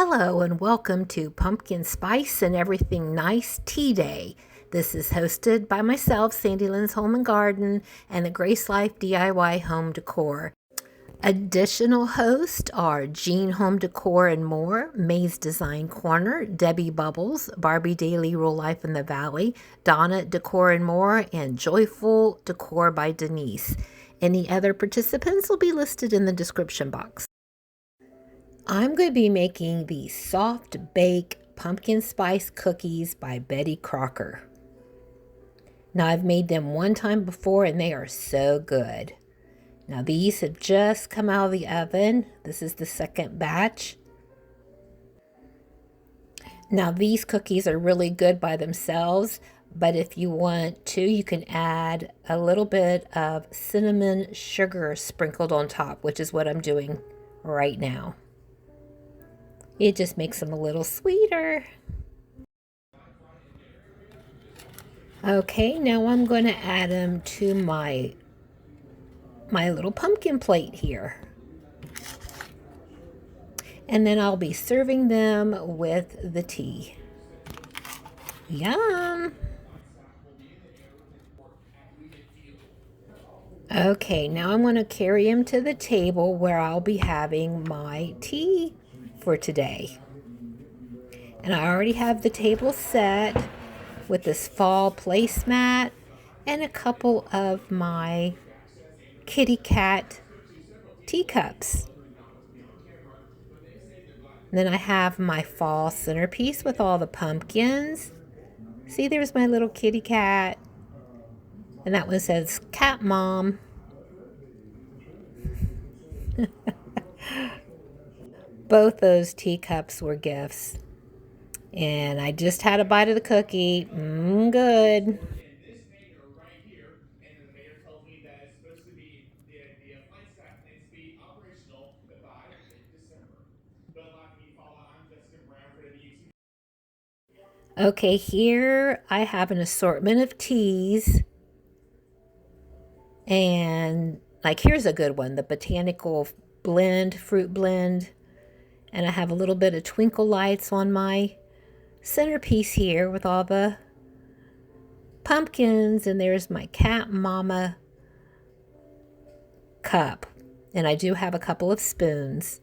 Hello and welcome to Pumpkin Spice and Everything Nice Tea Day. This is hosted by myself, Sandy Lynn's Home and Garden, and the Grace Life DIY Home Decor. Additional hosts are Jean Home Decor and More, May's Design Corner, Debbie Bubbles, Barbie Daily Rural Life in the Valley, Donna Decor and More, and Joyful Decor by Denise. Any other participants will be listed in the description box. I'm going to be making the soft bake pumpkin spice cookies by Betty Crocker. Now I've made them one time before and they are so good. Now these have just come out of the oven. This is the second batch. Now these cookies are really good by themselves, but if you want to, you can add a little bit of cinnamon sugar sprinkled on top, which is what I'm doing right now. It just makes them a little sweeter. Okay, now I'm going to add them to my little pumpkin plate here. And then I'll be serving them with the tea. Yum! Okay, now I'm going to carry them to the table where I'll be having my tea for today. And I already have the table set with this fall placemat and a couple of my kitty cat teacups. And then I have my fall centerpiece with all the pumpkins. See, there's my little kitty cat. And that one says Cat Mom. Both those teacups were gifts. And I just had a bite of the cookie. Good. Okay, here I have an assortment of teas. And like here's a good one, the botanical blend, fruit blend. And I have a little bit of twinkle lights on my centerpiece here with all the pumpkins. And there's my Cat Mama cup. And I do have a couple of spoons.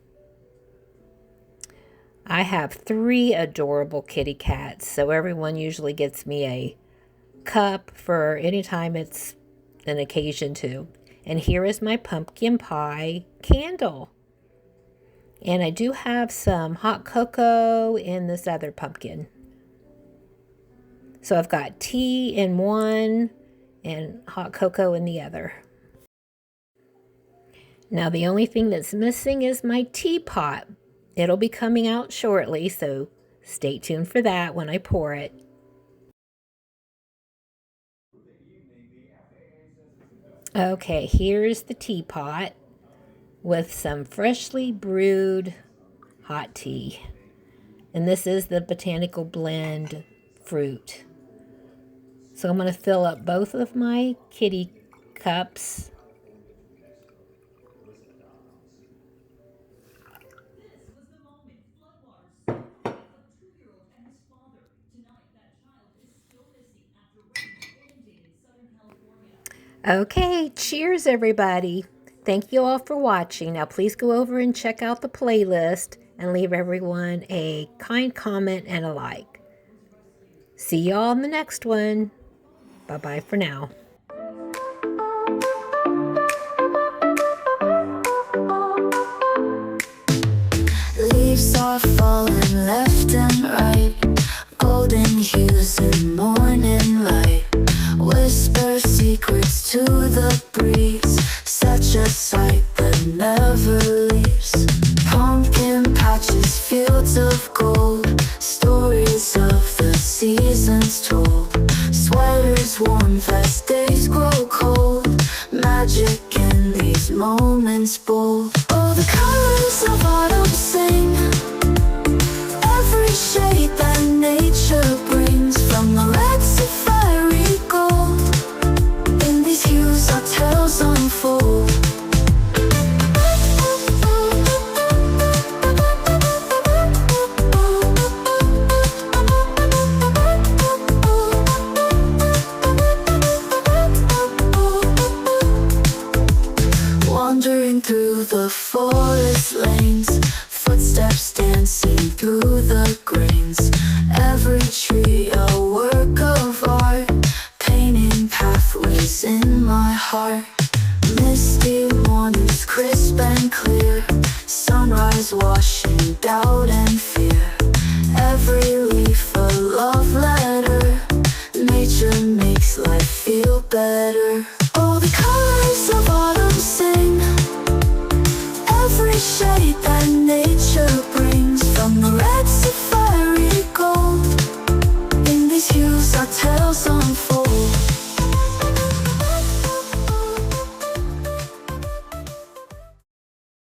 I have 3 adorable kitty cats, so everyone usually gets me a cup for any time it's an occasion to. And here is my pumpkin pie candle. And I do have some hot cocoa in this other pumpkin. So I've got tea in one and hot cocoa in the other. Now the only thing that's missing is my teapot. It'll be coming out shortly, so stay tuned for that when I pour it. Okay, here's the teapot with some freshly brewed hot tea. And this is the botanical blend fruit. So I'm going to fill up both of my kitty cups. Okay, cheers everybody. Thank you all for watching. Now please go over and check out the playlist and leave everyone a kind comment and a like. See y'all in the next one. Bye-bye for now. Leaves are falling left and right, golden hues in morning light. Whisper secrets to the breeze, such a sight that never leaves. Pumpkin patches, fields of gold, stories of the seasons told. Sweaters warm as days grow cold, magic in these moments bold. Oh, the colors of autumn sing, every shade that nature brings, from the red to fiery gold. In these hues are tales on colors washing doubt and fear. Every leaf a love letter. Nature makes life feel better. All the colors of autumn sing, every shade that nature